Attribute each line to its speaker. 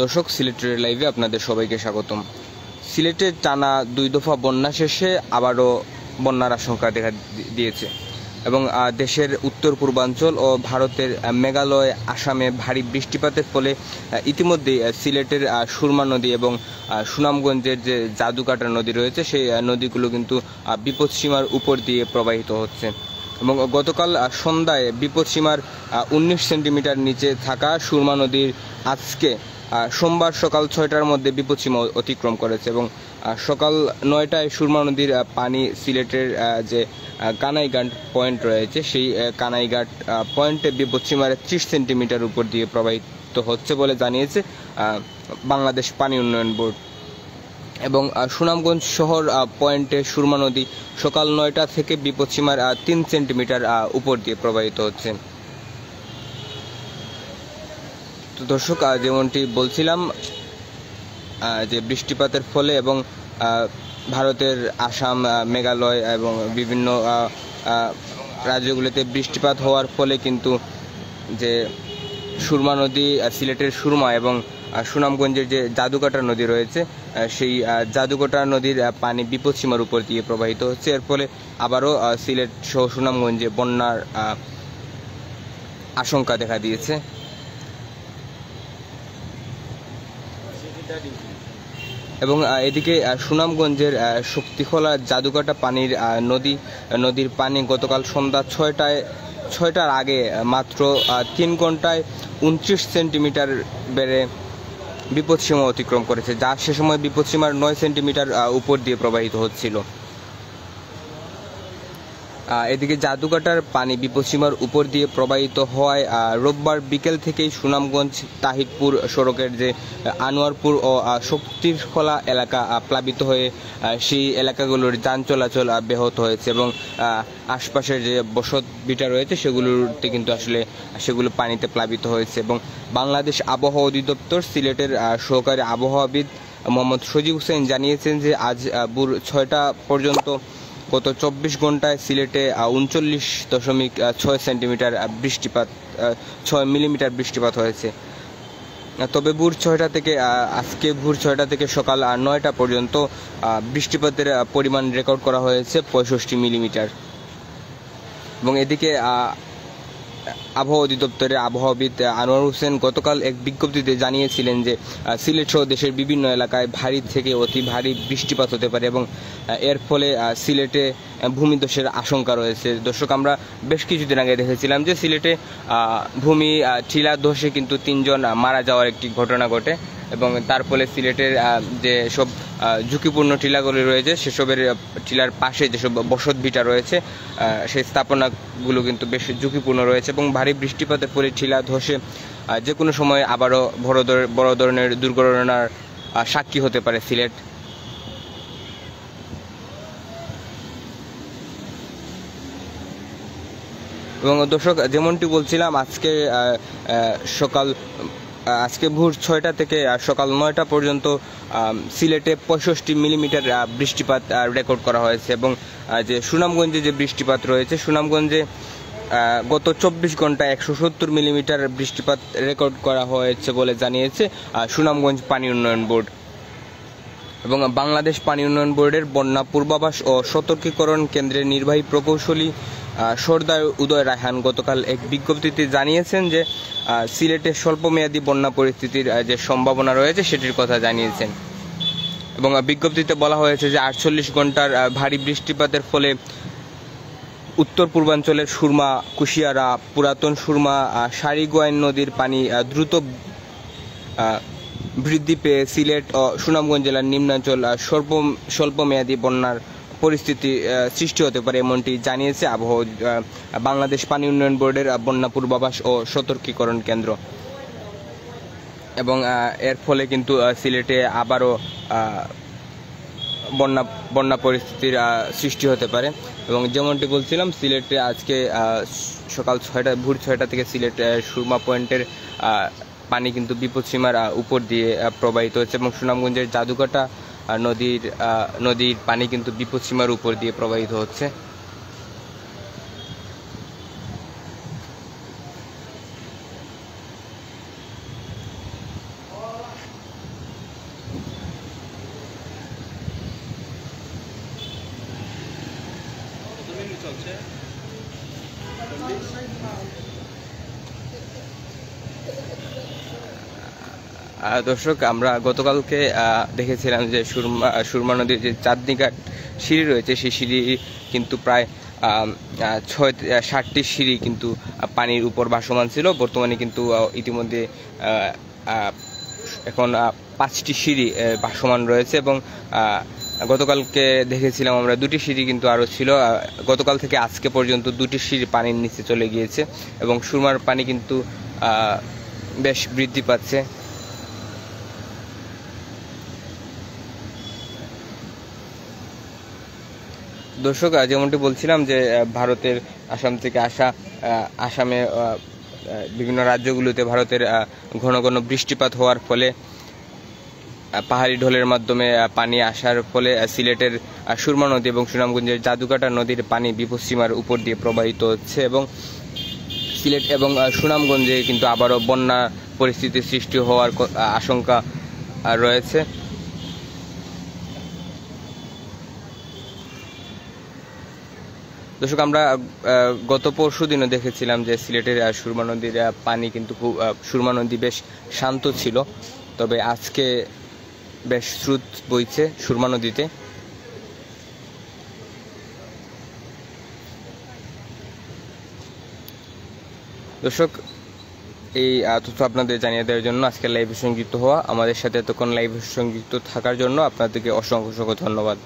Speaker 1: দর্শক, সিলেটের লাইভে আপনাদের সবাইকে স্বাগতম। সিলেটে টানা 2 দফা বন্যা শেষে আবারও বন্যার আশঙ্কা দেখা দিয়েছে এবং দেশের উত্তর পূর্বাঞ্চল ও ভারতের মেঘালয়, আসামে ভারী বৃষ্টিপাতের ফলে ইতিমধ্যেই সিলেটের সুরমা নদী এবং সুনামগঞ্জের যে জাদুকাটা নদী রয়েছে সেই নদীগুলো কিন্তু বিপদসীমার উপর দিয়ে প্রবাহিত হচ্ছে এবং গতকাল সন্ধ্যায় বিপদসীমার 19 সেন্টিমিটার নিচে থাকা সুরমা নদীর আজকে সোমবার সকাল 6টার মধ্যে বিপদসীমা অতিক্রম করেছে এবং সকাল 9টায় সুরমা নদীর পানি সিলেটের যে কানাইঘাট পয়েন্ট রয়েছে সেই কানাইঘাট পয়েন্টে বিপদসীমার 30 সেন্টিমিটার উপর দিয়ে প্রবাহিত হচ্ছে বলে জানিয়েছে বাংলাদেশ পানি উন্নয়ন বোর্ড। এবং সুনামগঞ্জ শহর পয়েন্টে সুরমা নদী সকাল 9টা থেকে বিপদসীমার 3 সেন্টিমিটার উপর দিয়ে প্রবাহিত হচ্ছে। তো দর্শক, যেমনটি বলছিলাম যে বৃষ্টিপাতের ফলে এবং ভারতের আসাম, মেঘালয় এবং বিভিন্ন রাজ্যগুলিতে বৃষ্টিপাত হওয়ার ফলে কিন্তু যে সুরমা নদী, সিলেটের সুরমা এবং সুনামগঞ্জের যে জাদুকাটা নদী রয়েছে সেই জাদুকাটা নদীর পানি বিপদসীমার উপর দিয়ে প্রবাহিত হচ্ছে। এর ফলে আবারও সিলেট সহ সুনামগঞ্জে বন্যার আশঙ্কা দেখা দিয়েছে এবং এদিকে সুনামগঞ্জের শক্তিখোলা জাদুকাটা পানির নদীর পানি গতকাল সন্ধ্যা 6টার আগে মাত্র 3 ঘন্টায় 29 সেন্টিমিটার বেড়ে বিপদসীমা অতিক্রম করেছে, যা সে সময় বিপদসীমার 9 সেন্টিমিটার উপর দিয়ে প্রবাহিত হচ্ছিল। এদিকে জাদুকাটার পানি বিপদসীমার উপর দিয়ে প্রবাহিত হওয়ায় রোববার বিকেল থেকেই সুনামগঞ্জ তাহিরপুর সড়কের যে আনোয়ারপুর ও শক্তিখোলা এলাকা প্লাবিত হয়ে সেই এলাকাগুলোর যান চলাচল ব্যাহত হয়েছে এবং আশপাশের যে বসত ভিটা রয়েছে সেগুলোতে কিন্তু আসলে সেগুলো পানিতে প্লাবিত হয়েছে। এবং বাংলাদেশ আবহাওয়া অধিদপ্তর সিলেটের সহকারী আবহাওয়াবিদ মোহাম্মদ সজিব হোসেন জানিয়েছেন যে আজ ভোর 6টা পর্যন্ত গত 24 ঘন্টায় সিলেটে 39.6 সেন্টিমিটার বৃষ্টিপাত 6 মিলিমিটার বৃষ্টিপাত হয়েছে। তবে আজকে ভোর 6টা থেকে সকাল 9টা পর্যন্ত বৃষ্টিপাতের পরিমাণ রেকর্ড করা হয়েছে 65 মিলিমিটার। এবং এদিকে আবহাওয়া অধিদপ্তরের আবহাওয়াবিদ আনোয়ার হোসেন গতকাল এক বিজ্ঞপ্তিতে জানিয়েছিলেন যে সিলেট সহ দেশের বিভিন্ন এলাকায় ভারী থেকে অতি ভারী বৃষ্টিপাত হতে পারে এবং এর ফলে সিলেটে ভূমিধসের আশঙ্কা রয়েছে। দর্শক, আমরা বেশ কিছুদিন আগে দেখেছিলাম যে সিলেটে ভূমি টিলা ধসে কিন্তু 3 জন মারা যাওয়ার একটি ঘটনা ঘটে এবং তার ফলে সিলেটের যে সব ঝুঁকিপূর্ণ টিলাগুলি রয়েছে সেসবের টিলার পাশে যেসব বসত ভিটা রয়েছে সেই স্থাপনাগুলো কিন্তু বেশ ঝুঁকিপূর্ণ রয়েছে এবং ভারী বৃষ্টিপাতের ফলে টিলা ধসে যে কোনো সময় আবারও বড় ধরনের দুর্ঘটনার সাক্ষী হতে পারে সিলেট। এবং দর্শক, যেমনটি বলছিলাম আজকে ভোর 6টা থেকে সকাল 9টা পর্যন্ত সিলেটে 65 মিলিমিটার বৃষ্টিপাত রেকর্ড করা হয়েছে এবং যে সুনামগঞ্জে যে বৃষ্টিপাত রয়েছে সুনামগঞ্জে গত 24 ঘন্টায় 170 মিলিমিটার বৃষ্টিপাত রেকর্ড করা হয়েছে বলে জানিয়েছে সুনামগঞ্জ পানি উন্নয়ন বোর্ড। এবং বাংলাদেশ পানি উন্নয়ন বোর্ডের বন্যা পূর্বাভাস ও সতর্কীকরণ কেন্দ্রের নির্বাহী প্রকৌশলী সর্দার উদয় রায়হান গতকাল এক বিজ্ঞপ্তিতে জানিয়েছেন যে সিলেটে স্বল্পমেয়াদী বন্যা পরিস্থিতির যে সম্ভাবনা রয়েছে সেটির কথা জানিয়েছেন এবং বিজ্ঞপ্তিতে বলা হয়েছে যে 48 ঘন্টার ভারী বৃষ্টিপাতের ফলে উত্তর পূর্বাঞ্চলের সুরমা, কুশিয়ারা, পুরাতন সুরমা, সারিগোয়াইন নদীর পানি দ্রুত বৃদ্ধি পেয়ে সিলেট ও সুনামগঞ্জ জেলার নিম্নাঞ্চল স্বল্পমেয়াদী বন্যার পরিস্থিতি সৃষ্টি হতে পারে এমনটি জানিয়েছে বাংলাদেশ পানি উন্নয়ন বোর্ডের বন্যা পূর্বাভাস ও সতর্কীকরণ কেন্দ্র। এবং এর ফলে কিন্তু সিলেটে আবারও বন্যা পরিস্থিতির সৃষ্টি হতে পারে এবং যেমনটি বলছিলাম সিলেটে আজকে ভোর 6টা থেকে সিলেট সুরমা পয়েন্টের পানি কিন্তু বিপদসীমার উপর দিয়ে প্রবাহিত হচ্ছে এবং সুনামগঞ্জের জাদুকাটা নদীর পানি কিন্তু বিপদসীমার উপর দিয়ে প্রবাহিত হচ্ছে। দর্শক, আমরা গতকালকে দেখেছিলাম যে সুরমা নদীর যে চাঁদনী ঘাট সিঁড়ি রয়েছে, সেই সিঁড়ি কিন্তু প্রায় 60টি সিঁড়ি কিন্তু পানির উপর ভাসমান ছিল। বর্তমানে কিন্তু ইতিমধ্যে এখন 5টি সিঁড়ি ভাসমান রয়েছে এবং গতকালকে দেখেছিলাম আমরা 2টি সিঁড়ি কিন্তু আরও ছিল। গতকাল থেকে আজকে পর্যন্ত 2টি সিঁড়ি পানির নিচে চলে গিয়েছে এবং সুরমার পানি কিন্তু বেশ বৃদ্ধি পাচ্ছে। দর্শক, যেমনটি বলছিলাম যে ভারতের আসাম থেকে আসা আসামে বিভিন্ন রাজ্যগুলোতে ভারতের ঘন ঘন বৃষ্টিপাত হওয়ার ফলে পাহাড়ি ঢলের মাধ্যমে পানি আসার ফলে সিলেটের সুরমা নদী এবং সুনামগঞ্জের জাদুকাটা নদীর পানি বিপদসীমার উপর দিয়ে প্রবাহিত হচ্ছে এবং সিলেট এবং সুনামগঞ্জে কিন্তু আবারও বন্যা পরিস্থিতির সৃষ্টি হওয়ার আশঙ্কা রয়েছে। দর্শক, আমরা গত পরশু দিনও দেখেছিলাম যে সিলেটের সুরমা নদীর পানি কিন্তু সুরমা নদী বেশ শান্ত ছিল, তবে আজকে বেশ স্রোত বইছে সুরমা নদীতে। দর্শক, এই তথ্য আপনাদের জানিয়ে দেওয়ার জন্য আজকে লাইভে সংযুক্ত হওয়া, আমাদের সাথে এতক্ষণ লাইভে সংযুক্ত থাকার জন্য আপনাদেরকে অসংখ্য ধন্যবাদ।